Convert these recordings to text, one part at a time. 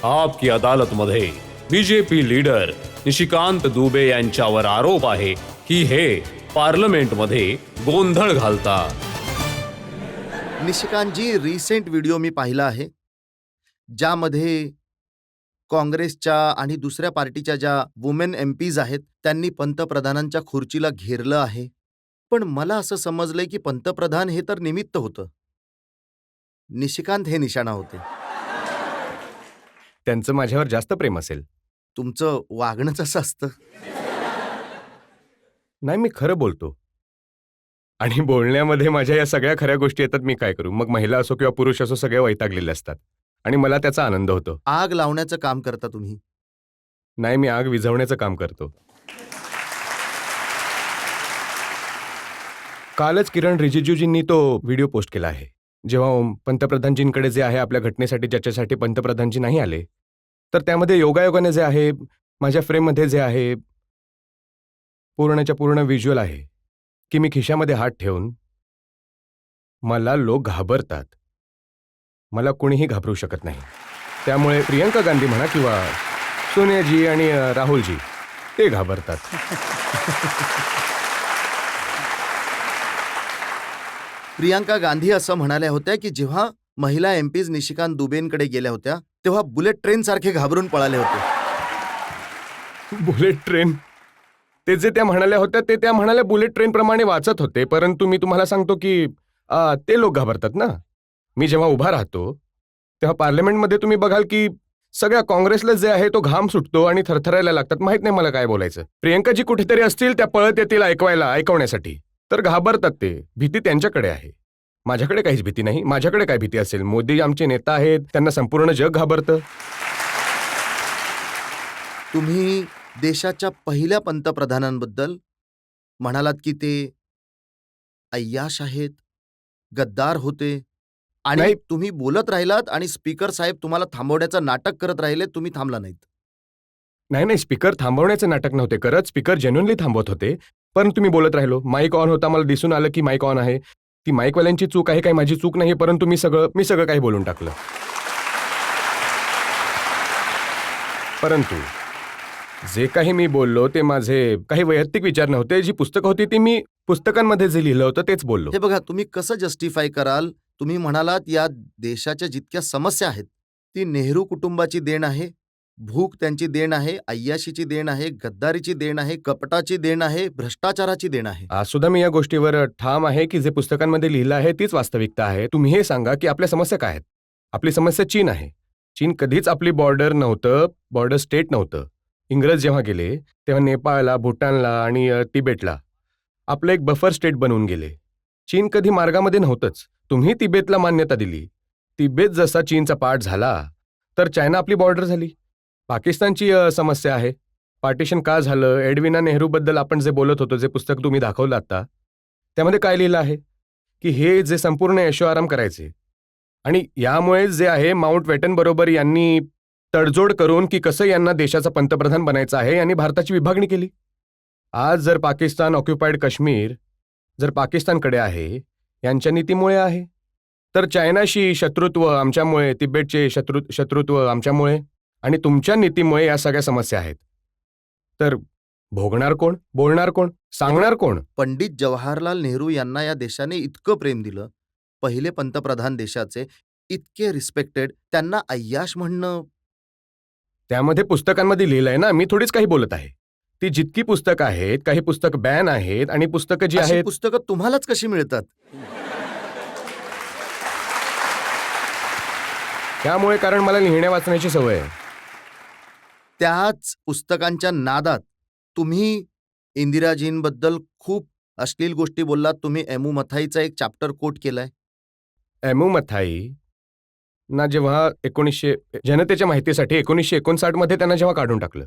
आपकी अदालतमध्ये BJP leader Nishikant Dubey यांच्यावर आरोप आहे की हे पार्लमेंटमध्ये गोंधळ घालतात. निशिकांतजी, रिसेंट व्हिडिओ मी पाहिला आहे ज्यामध्ये काँग्रेसच्या आणि दुसऱ्या पार्टीच्या ज्या वुमेन एमपीज आहेत त्यांनी पंतप्रधानांच्या खुर्चीला घेरलं आहे. पण मला असं समजलंय की पंतप्रधान हे तर निमित्त होतं, निशिकांत हे निशाणा होते. त्यांचं माझ्यावर जास्त प्रेम असेल. तुमचं वागणंच असं असतं. नाही, मी खरं बोलतो आणि बोलण्यामध्ये माझ्या या सगळ्या खऱ्या गोष्टी येतात. मी काय करू? मग महिला असो किंवा पुरुष असो, सगळे वैतागलेले असतात आणि मला त्याचा आनंद होतो. आग लावण्याचं काम करता तुम्ही. नाही, मी आग विझवण्याचं काम करतो. कालच किरण रिजिजूजींनी तो व्हिडिओ पोस्ट केला आहे. जेव्हा पंतप्रधानजींकडे जे आहे आपल्या घटनेसाठी ज्याच्यासाठी पंतप्रधानजी नाही आले, तर त्यामध्ये योगायोगाने जे आहे माझ्या फ्रेममध्ये जे आहे पूर्णच्या पूर्ण व्हिज्युअल आहे की मी खिशामध्ये हात ठेवून मला लोक घाबरतात. मला कोणीही घाबरू शकत नाही. त्यामुळे प्रियंका गांधी म्हणा किंवा सोनियाजी आणि राहुलजी ते घाबरतात. प्रियंका गांधी असं म्हणाल्या होत्या की जेव्हा महिला एमपीज निशिकांत दुबेंकडे गेल्या होत्या तेव्हा बुलेट ट्रेन सारखे घाबरून पळाले होते. Bullet train? ते जे त्या म्हणाल्या होत्या ते त्या म्हणाल्या बुलेट ट्रेन प्रमाणे वाचत होते. परंतु मी तुम्हाला सांगतो की ते लोक घाबरतात ना. मी जेव्हा उभा राहतो तेव्हा पार्लमेंटमध्ये तुम्ही बघाल की सगळ्या काँग्रेसला जे आहे तो घाम सुटतो आणि थरथरायला लागतात. माहित नाही मला काय बोलायचं. प्रियंकाजी कुठेतरी असतील, त्या पळत येतील ऐकवण्यासाठी, तर घाबरतात ते. भीती त्यांच्याकडे आहे, माझ्याकडे काहीच भीती नाही. माझ्याकडे काय भीती असेल? मोदी आमचे नेता आहेत, त्यांना संपूर्ण जग घाबरतं. तुम्ही देशाच्या पहिल्या पंतप्रधानांबद्दल म्हणालात की ते अय्याश आहेत, गद्दार होते आणि नाही. तुम्ही बोलत राहिलात आणि स्पीकर साहेब तुम्हाला थांबवण्याचं नाटक करत राहिले, तुम्ही थांबला नाहीत. नाही, स्पीकर थांबवण्याचे नाटक नव्हते करत. स्पीकर जेन्युइनली थांबवत होते, परंतु मी बोलत राहिलो. माईक ऑन होता, मला दिसून आलं की माईक ऑन आहे. ती माईकवाल्यांची चूक आहे, काही माझी चूक नाही. परंतु मी सगळं काही बोलून टाकलं. परंतु जे काही मी बोललो ते माझे काही वैयक्तिक विचार नव्हते. जी पुस्तकं होती ती मी पुस्तकांमध्ये जे लिहिलं होतं तेच बोललो. हे बघा, तुम्ही कसं जस्टिफाय कराल? तुम्ही म्हणालात या देशाच्या जितक्या समस्या आहेत ती नेहरू कुटुंबाची देण आहे, भूक त्यांची देण आहे, अय्याशीची देण आहे, गद्दारीची देण आहे, कपटाची देण आहे, भ्रष्टाचाराची देण आहे. आज सुद्धा मी या गोष्टीवर ठाम आहे की जे पुस्तकांमध्ये लिहिलं आहे तीच वास्तविकता आहे. तुम्ही हे सांगा की आपल्या समस्या काय आहेत? आपली समस्या चीन आहे. चीन कधीच आपली बॉर्डर स्टेट नव्हतं. इंग्रज जेव्हा गेले तेव्हा नेपाळला, भूटानला आणि तिबेटला आपलं एक बफर स्टेट बनवून गेले. चीन कधी मार्गामध्ये नव्हतंच. तुम्ही तिबेतला मान्यता दिली. तिबेत जसा चीनचा पार्ट झाला तर चायना आपली बॉर्डर झाली. पाकिस्तानची समस्या आहे. पार्टिशन का झालं? एडविना नेहरूबद्दल आपण जे बोलत होतो, जे पुस्तक तुम्ही दाखवलं आता, त्यामध्ये काय लिहिलं आहे की हे जे संपूर्ण ऐशोआराम करायचे आणि यामुळे जे आहे माउंट बॅटन बरोबर यांनी तडजोड करून की कसं यांना देशाचा पंतप्रधान बनायचं आहे यांनी भारताची विभागणी केली. आज जर पाकिस्तान ऑक्युपाईड काश्मीर जर पाकिस्तानकडे आहे, यांच्या नीतीमुळे आहे, तर चायनाशी शत्रुत्व आमच्यामुळे, तिबेटचे शत्रुत्व आमच्यामुळे आणि तुमच्या नीतीमुळे या सगळ्या समस्या आहेत. तर भोगणार कोण? बोलणार कोण? सांगणार कोण? पंडित जवाहरलाल नेहरू यांना या देशाने इतकं प्रेम दिलं, पहिले पंतप्रधान देशाचे, इतके रिस्पेक्टेड, त्यांना अय्याश म्हणणं. त्यामध्ये पुस्तकांमध्ये लिहिलंय ना, मी थोडीच काही बोलत आहे. ती जितकी पुस्तकं आहेत, काही पुस्तक बॅन आहेत आणि पुस्तकं जी अशी आहेत पुस्तकं तुम्हालाच कशी मिळतात? त्यामुळे कारण मला लिहिण्या वाचण्याची सवय आहे. त्याच पुस्तकांच्या नादात तुम्ही इंदिराजींबद्दल खूप अश्लील गोष्टी बोललात. तुम्ही एमू मथाईचा एक चॅप्टर कोट केलाय. एमू मथाई ना जेव्हा जनतेच्या माहितीसाठी 1959 मध्ये त्यांना जेव्हा काढून टाकलं,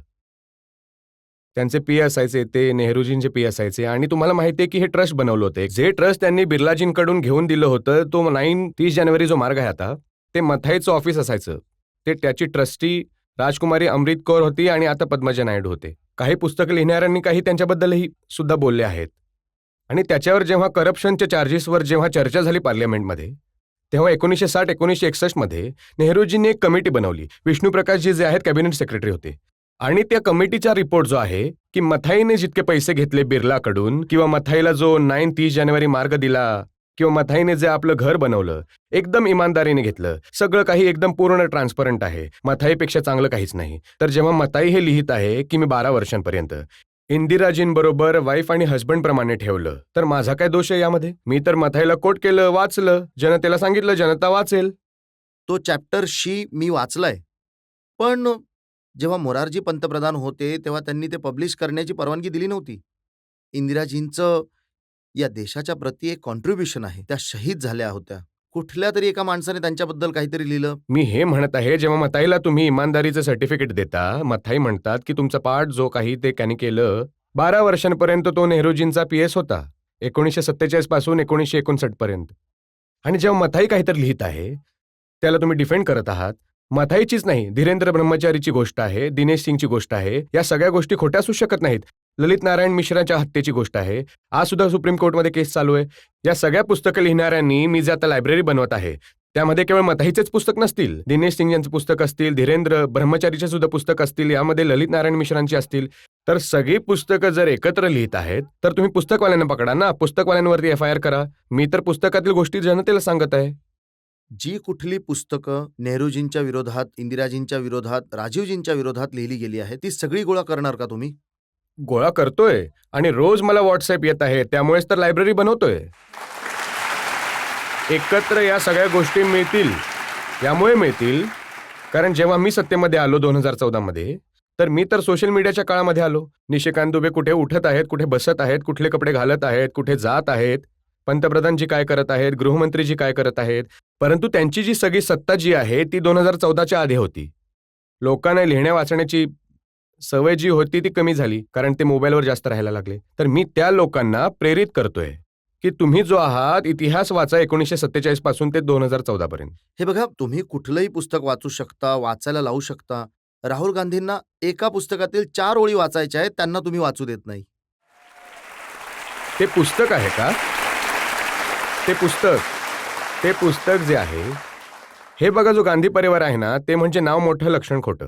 त्यांचे पी असायचे, ते नेहरूजींचे पी असायचे आणि तुम्हाला माहिती आहे की हे ट्रस्ट बनवलं होतं. जे ट्रस्ट त्यांनी बिर्लाजींकडून घेऊन दिलं होतं, तो 30 जानेवारी जो मार्ग आहे आता, ते मथाईचं ऑफिस असायचं. ते त्याची ट्रस्टी राजकुमारी अमृत कौर होती आणि आता पद्मजा नायडू होते. काही पुस्तकं लिहिणाऱ्यांनी काही त्यांच्याबद्दलही सुद्धा बोलले आहेत. आणि त्याच्यावर जेव्हा करप्शनच्या चार्जेसवर जेव्हा चर्चा झाली पार्लमेंटमध्ये, तेव्हा 1960-1961 मध्ये नेहरूजींनी एक कमिटी बनवली. विष्णू प्रकाशजी जे आहेत कॅबिनेट सेक्रेटरी होते. आणि त्या कमिटीचा रिपोर्ट जो आहे की मथाईने जितके पैसे घेतले बिर्लाकडून किंवा मथाईला जो 30 जानेवारी मार्ग दिला किंवा मथाईने जे आपलं घर बनवलं एकदम इमानदारीने घेतलं, सगळं काही एकदम पूर्ण ट्रान्सपरंट आहे, मथाईपेक्षा चांगलं काहीच नाही. तर जेव्हा मथाई हे लिहित आहे की मी 12 वर्षांपर्यंत इंदिराजींबरोबर वाईफ आणि हस्बंड प्रमाणे ठेवलं, तर माझा काय दोष आहे यामध्ये? मी तर मथाईला कोट केलं, वाचलं, जनतेला सांगितलं, जनता वाचेल. तो चॅप्टर मी वाचलाय. पण जेव्हा मोरारजी पंतप्रधान होते तेव्हा त्यांनी ते पब्लिश करण्याची परवानगी दिली नव्हती. इंदिराजींचं या देशाच्या प्रती एक कॉन्ट्रिब्युशन आहे. त्या शहीद झाल्या होत्या. कुठल्या तरी एका माणसाने त्यांच्याबद्दल काहीतरी लिहिलं. मी हे म्हणत आहे, जेव्हा मथाईला तुम्ही इमानदारीचं सर्टिफिकेट देता, मथाई म्हणतात की तुमचा पाठ जो काही ते त्यांनी केलं, 12 वर्षांपर्यंत तो नेहरूजींचा PS होता. 1947 पासून 1959 पर्यंत. आणि जेव्हा मथाई काहीतरी लिहित आहे, त्याला तुम्ही डिफेंड करत आहात. मथाईचीच नाही, धीरेंद्र ब्रह्मचारीची गोष्ट आहे, दिनेश सिंगची गोष्ट आहे. या सगळ्या गोष्टी खोट्या असू शकत नाहीत. ललित नारायण मिश्राच्या हत्येची गोष्ट आहे. आज सुद्धा सुप्रीम कोर्टमध्ये केस चालू आहे. या सगळ्या पुस्तकं लिहिणाऱ्यांनी मी जे आता लायब्ररी बनवत आहे, त्यामध्ये केवळ मथाईचेच पुस्तक नसतील, दिनेश सिंग यांचे पुस्तक असतील, धीरेंद्र ब्रह्मचारीचे सुद्धा पुस्तक असतील, यामध्ये ललित नारायण मिश्रांची असतील. तर सगळी पुस्तकं जर एकत्र लिहित आहेत, तर तुम्ही पुस्तकवाल्यांना पकडा ना, पुस्तकवाल्यांवरती FIR करा. मी तर पुस्तकातील गोष्टी जनतेला सांगत आहे. जी कुठली पुस्तकं नेहरूजींच्या विरोधात, इंदिराजींच्या विरोधात, राजीवजींच्या विरोधात लिहिली गेली आहे, ती सगळी गोळा करणार का तुम्ही? गोळा करतोय आणि रोज मला व्हॉट्सअप येत आहे, त्यामुळेच तर लायब्ररी बनवतोय. एकत्र या सगळ्या गोष्टी मिळतील, यामुळे मिळतील कारण जेव्हा मी सत्तेमध्ये आलो 2014 मध्ये, तर मी तर सोशल मीडियाच्या काळामध्ये आलो. निशिकांत दुबे कुठे उठत आहेत, कुठे बसत आहेत, कुठले कपडे घालत आहेत, कुठे जात आहेत, पंतप्रधानजी काय करत आहेत, गृहमंत्रीजी काय करत आहेत. परंतु त्यांची जी सगळी सत्ता जी आहे ती 2014च्या आधी होती. लोकांना लिहिण्या वाचण्याची सवय जी होती ती कमी झाली, कारण ते मोबाईलवर जास्त राहायला लागले. तर मी त्या लोकांना प्रेरित करतोय की तुम्ही जो आहात इतिहास वाचा 1947 पासून ते 2014 पर्यंत. हे बघा, तुम्ही कुठलंही पुस्तक वाचू शकता, वाचायला लावू शकता. राहुल गांधींना एका पुस्तकातील 4 ओळी वाचायच्या आहेत, त्यांना तुम्ही वाचू देत नाही. ते पुस्तक आहे का? ते पुस्तक जे आहे, हे बघा, जो गांधी परिवार आहे ना, ते म्हणजे नाव मोठं लक्षण खोटं.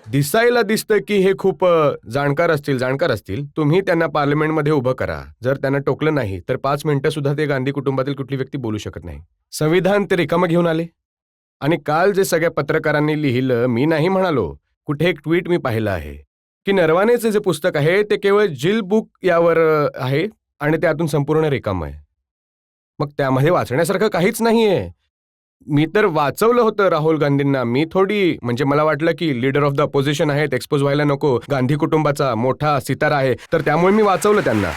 दिसायला दिसतं की हे खूप जाणकार असतील. तुम्ही त्यांना पार्लमेंटमध्ये उभं करा. जर त्यांना टोकलं नाही तर 5 मिनिटं सुद्धा ते गांधी कुटुंबातील कुठली व्यक्ती बोलू शकत नाही. संविधान ते रिकामं घेऊन आले. आणि काल जे सगळ्या पत्रकारांनी लिहिलं, मी नाही म्हणालो. कुठे एक ट्विट मी पाहिलं आहे की नरवानेचे जे पुस्तक आहे ते केवळ जिल बुक यावर आहे आणि त्यातून संपूर्ण रिकामं आहे. मग त्यामध्ये वाचण्यासारखं काहीच नाहीये. मी तर वाचवलं होतं राहुल गांधींना. मी थोडी, म्हणजे मला वाटलं की लीडर ऑफ द अपोजिशन आहेत, एक्सपोज व्हायला नको, गांधी कुटुंबाचा मोठा सितारा आहे, तर त्यामुळे मी वाचवलं त्यांना.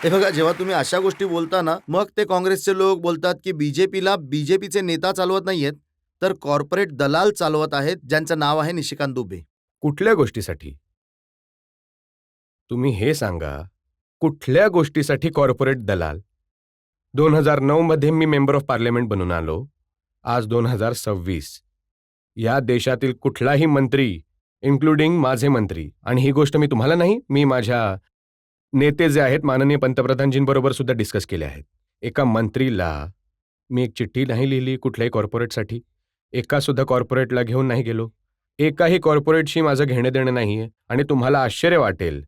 हे बघा, जेव्हा तुम्ही अशा गोष्टी बोलता ना, मग ते काँग्रेसचे लोक बोलतात की बीजेपीचे नेता चालवत नाहीयेत, तर कॉर्पोरेट दलाल चालवत आहेत, ज्यांचं नाव आहे निशिकांत दुबे. कुठल्या गोष्टीसाठी? तुम्ही हे सांगा, कुठल्या गोष्टीसाठी कॉर्पोरेट दलाल? 2009 मध्ये मी मेंबर ऑफ पार्लमेंट बनून आलो. आज 2026. या देशातील कुठलाही मंत्री, इन्क्लुडिंग माझे मंत्री, आणि ही गोष्ट मी तुम्हाला नाही, मी माझ्या नेते जे आहेत माननीय पंतप्रधानजींबरोबर सुद्धा डिस्कस केले आहेत. एका मंत्रीला मी एक चिठ्ठी नाही लिहिली कुठल्याही कॉर्पोरेटसाठी. एका सुद्धा कॉर्पोरेटला घेऊन नाही गेलो. एकाही कॉर्पोरेटशी माझं घेणं देणं नाहीये. आणि तुम्हाला आश्चर्य वाटेल,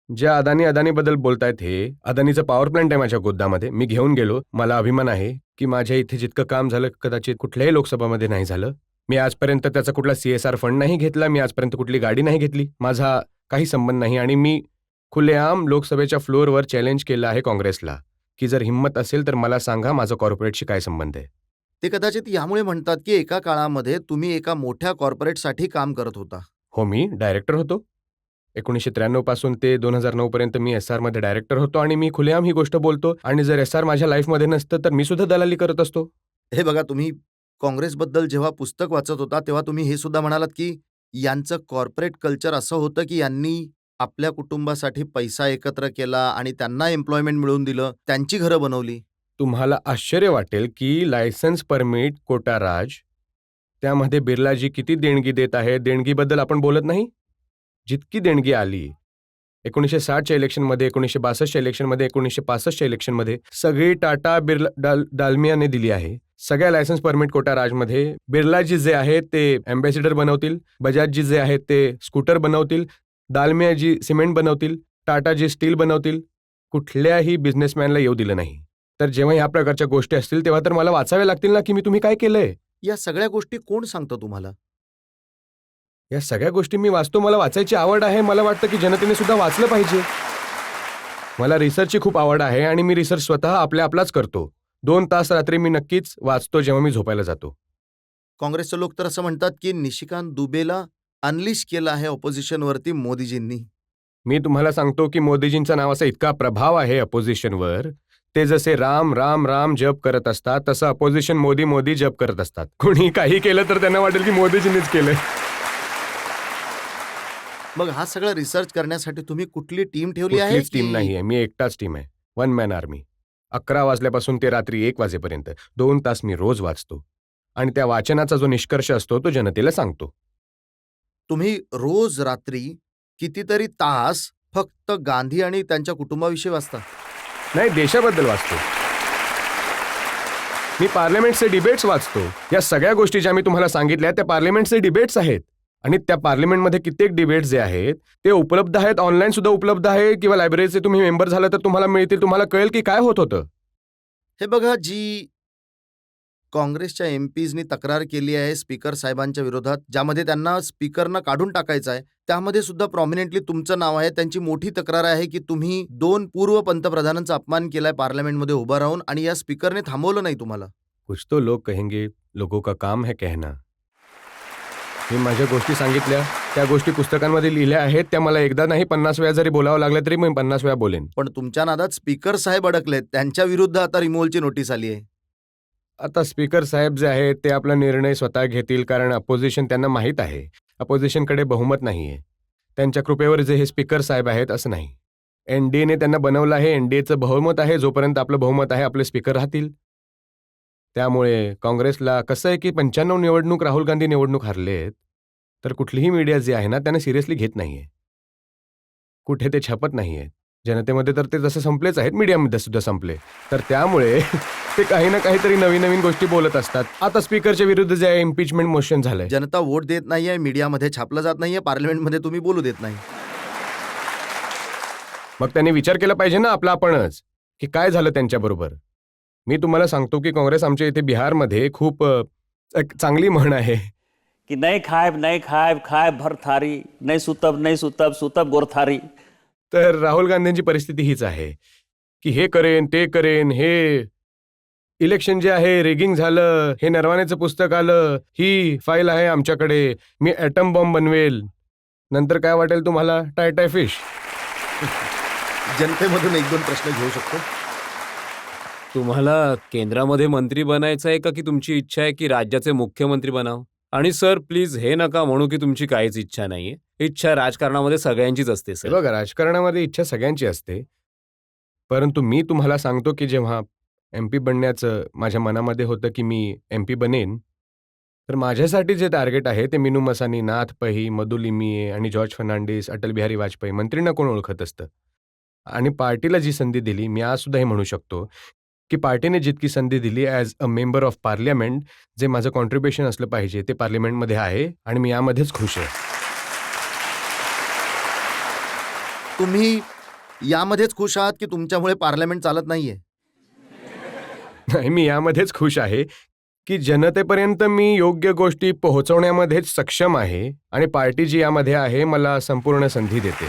ज्या अदानीबद्दल बोलतायत, हे अदानीचं पॉवर प्लांट आहे माझ्या गोदामध्ये, मी घेऊन गेलो. मला अभिमान आहे की माझ्या इथे जितकं काम झालं कदाचित कुठल्याही लोकसभामध्ये नाही झालं. मी आजपर्यंत त्याचा कुठला CSR फंड नाही घेतला, मी आजपर्यंत कुठली गाडी नाही घेतली, माझा काही संबंध नाही. आणि मी खुलेआम लोकसभेच्या फ्लोअरवर चॅलेंज केलं आहे काँग्रेसला की जर हिंमत असेल तर मला सांगा माझा कॉर्पोरेटशी काय संबंध आहे. ते कदाचित यामुळे म्हणतात की एका काळामध्ये तुम्ही एका मोठ्या कॉर्पोरेटसाठी काम करत होता. हो, मी डायरेक्टर होतो. 1993 पासून ते 2009 पर्यंत मी SR मध्ये डायरेक्टर होतो आणि मी खुलेआम ही गोष्ट बोलतो. आणि जर SR माझ्या लाईफमध्ये नसतं तर मी सुद्धा दलाली करत असतो. हे बघा, तुम्ही काँग्रेसबद्दल जेव्हा पुस्तक वाचत होता तेव्हा तुम्ही हे सुद्धा म्हणालात की यांचं कॉर्पोरेट कल्चर असं होतं की यांनी आपल्या कुटुंबासाठी पैसा एकत्र केला आणि त्यांना एम्प्लॉयमेंट मिळवून दिलं, त्यांची घरं बनवली. तुम्हाला आश्चर्य वाटेल की लायसन्स परमिट कोटा राज, त्यामध्ये बिर्लाजी किती देणगी देत आहे, देणगीबद्दल आपण बोलत नाही. जितकी देणगी आली 1960च्या इलेक्शनमध्ये, 1962च्या इलेक्शनमध्ये, 1965च्या इलेक्शनमध्ये सगळी टाटा बिर्ला डालमियाने दिली आहे. सगळ्या लायसन्स परमिट कोटा राजमध्ये बिर्लाजी जे आहेत ते अँबॅसिडर बनवतील, बजाजजी जे आहेत ते स्कूटर बनवतील, दालमियाजी सिमेंट बनवतील, टाटाजी स्टील बनवतील. कुठल्याही बिझनेसमॅनला येऊ दिलं नाही. तर जेव्हा ह्या प्रकारच्या गोष्टी असतील तेव्हा तर मला वाचावे लागतील ना की तुम्ही काय केलंय. या सगळ्या गोष्टी कोण सांगतं तुम्हाला? या सगळ्या गोष्टी मी वाचतो, मला वाचायची आवड आहे. मला वाटतं की जनतेने सुद्धा वाचलं पाहिजे. मला रिसर्चची खूप आवड आहे आणि मी रिसर्च स्वतः आपलाच करतो. 2 तास रात्री मी नक्कीच वाचतो जेव्हा मी झोपायला जातो. काँग्रेसचे लोक तर असं म्हणतात की निशिकांत दुबेला अनलिश केलं आहे ऑपोजिशनवरती मोदीजींनी. मी तुम्हाला सांगतो की मोदीजींचा नावाचा इतका प्रभाव आहे अपोजिशनवर. ते जसे राम राम राम जप करत असतात तसं अपोजिशन मोदी मोदी जप करत असतात. कोणी काही केलं तर त्यांना वाटेल की मोदीजींनीच केलंय. मग हा सगळा रिसर्च करण्यासाठी तुम्ही कुठली टीम ठेवली आहे? कुठलीच टीम नाहीये, मी एकटाच टीम आहे. 1 मॅन आर्मी. 11 वाजल्यापासून ते रात्री 1 वाजेपर्यंत 2 तास मी रोज वाचतो आणि त्या वाचनाचा जो निष्कर्ष असतो तो जनतेला सांगतो. तुम्ही रोज रात्री कितीतरी तास फक्त गांधी आणि त्यांच्या कुटुंबाविषयी वाचता? नाही, देशाबद्दल वाचतो. मी पार्लमेंटचे डिबेट्स वाचतो. या सगळ्या गोष्टी ज्या मी तुम्हाला सांगितल्या त्या पार्लमेंटचे डिबेट्स आहेत आणि त्या पार्लमेंटमध्ये कित्येक डिबेट्स जे आहेत ते उपलब्ध आहेत, ऑनलाईन सुद्धा उपलब्ध आहे किंवा लायब्ररीचे तुम्ही मेंबर झाला तर तुम्हाला मिळतील. तुम्हाला कळेल की काय होत होतं. हे बघा, जी काँग्रेसच्या एमपीजनी तक्रार केली आहे स्पीकर साहेबांच्या विरोधात, ज्यामध्ये त्यांना स्पीकरनं काढून टाकायचं आहे, त्यामध्ये सुद्धा प्रॉमिनेंटली तुमचं नाव आहे. त्यांची मोठी तक्रार आहे की तुम्ही 2 पूर्व पंतप्रधानांचा अपमान केलाय पार्लमेंटमध्ये उभा राहून आणि या स्पीकरने थांबवलं नाही तुम्हाला. कुछ तो लोग कहेंगे, लोगों का काम है कहना. मी माझ्या गोष्टी सांगितल्या, त्या गोष्टी पुस्तकांमध्ये लिहिल्या आहेत. त्या मला एकदा नाही 50 वेळा जरी बोलावं लागलं तरी मी 50 वेळा बोलेन. पण तुमच्या नादात स्पीकर साहेब अडकलेत, त्यांच्या विरुद्ध आता रिमूव्हलची नोटीस आली आहे. आता स्पीकर साहेब जे आहेत ते आपला निर्णय स्वतः घेतील, कारण अपोजिशन त्यांना माहीत आहे अपोजिशनकडे बहुमत नाहीये. त्यांच्या कृपेवर जे हे स्पीकर साहेब आहेत असं नाही. एनडीएने त्यांना बनवलं आहे, एनडीएचं बहुमत आहे. जोपर्यंत आपलं बहुमत आहे आपले स्पीकर राहतील. त्यामुळे काँग्रेसला कसं आहे की 95 निवडणूक राहुल गांधी निवडणूक हारलेत, तर कुठलीही मीडिया जी आहे ना त्यांना सिरियसली घेत नाहीये. कुठे ते छापत नाहीये. जनतेमध्ये तर ते जसं संपलेच आहेत, मीडियामध्ये सुद्धा संपले. तर त्यामुळे ते काही ना काहीतरी नवीन नवीन गोष्टी बोलत असतात. आता स्पीकरच्या विरुद्ध जे आहे इम्पीचमेंट मोशन झालंय. जनता वोट देत नाहीये, मीडियामध्ये छापलं जात नाहीये, पार्लमेंटमध्ये तुम्ही बोलू देत नाही. मग त्यांनी विचार केला पाहिजे ना आपला आपणच की काय झालं त्यांच्याबरोबर. मी तुम्हाला सांगतो की काँग्रेस आमच्या इथे बिहारमध्ये खूप एक चांगली म्हण आहे कि नहीं खायब खायब भर थारी, नहीं सुतब सुतब गोरथारी. तर राहुल गांधींची परिस्थिती हीच आहे की हे करेन ते करेन, हे इलेक्शन जे आहे रेगिंग झालं, हे नरवानेचं पुस्तक आलं, ही फाईल आहे आमच्याकडे, मी ॲटम बॉम्ब बनवेल. नंतर काय वाटेल तुम्हाला? Tie fish. जनतेमधून 1-2 प्रश्न घेऊ शकतो? तुम्हाला केंद्रामध्ये मंत्री बनायचं आहे का की तुमची इच्छा आहे की राज्याचे मुख्यमंत्री बनाव? आणि सर प्लीज हे नका म्हणू की तुमची काहीच इच्छा नाहीये. इच्छा राजकारणामध्ये सगळ्यांचीच असते हे सर. बघा, राजकारणामध्ये इच्छा सगळ्यांची असते, परंतु मी तुम्हाला सांगतो की जेव्हा MP बनण्याचं माझ्या मनामध्ये होतं की मी MP बनेन, तर माझ्यासाठी जे टार्गेट आहे ते मिनू मसानी, नाथ पै, मधु लिमिये आणि जॉर्ज फर्नांडिस, अटल बिहारी वाजपेयी, मंत्रींना कोण ओळखत असतं. आणि पार्टीला जी संधी दिली, मी आज सुद्धा हे म्हणू शकतो की पार्टीने जितकी संधी दिली as a member of parliament, जे माझं कॉन्ट्रिब्युशन असलं पाहिजे ते पार्लमेंटमध्ये आहे आणि मी यामध्येच खुश आहे. तुम्ही यामध्येच खुश आहात की तुमच्यामुळे पार्लमेंट चालत नाहीये? नाही, मी यामध्येच खुश आहे की जनतेपर्यंत मी योग्य गोष्टी पोहोचवण्यामध्येच सक्षम आहे आणि पार्टी जी यामध्ये आहे मला संपूर्ण संधी देते.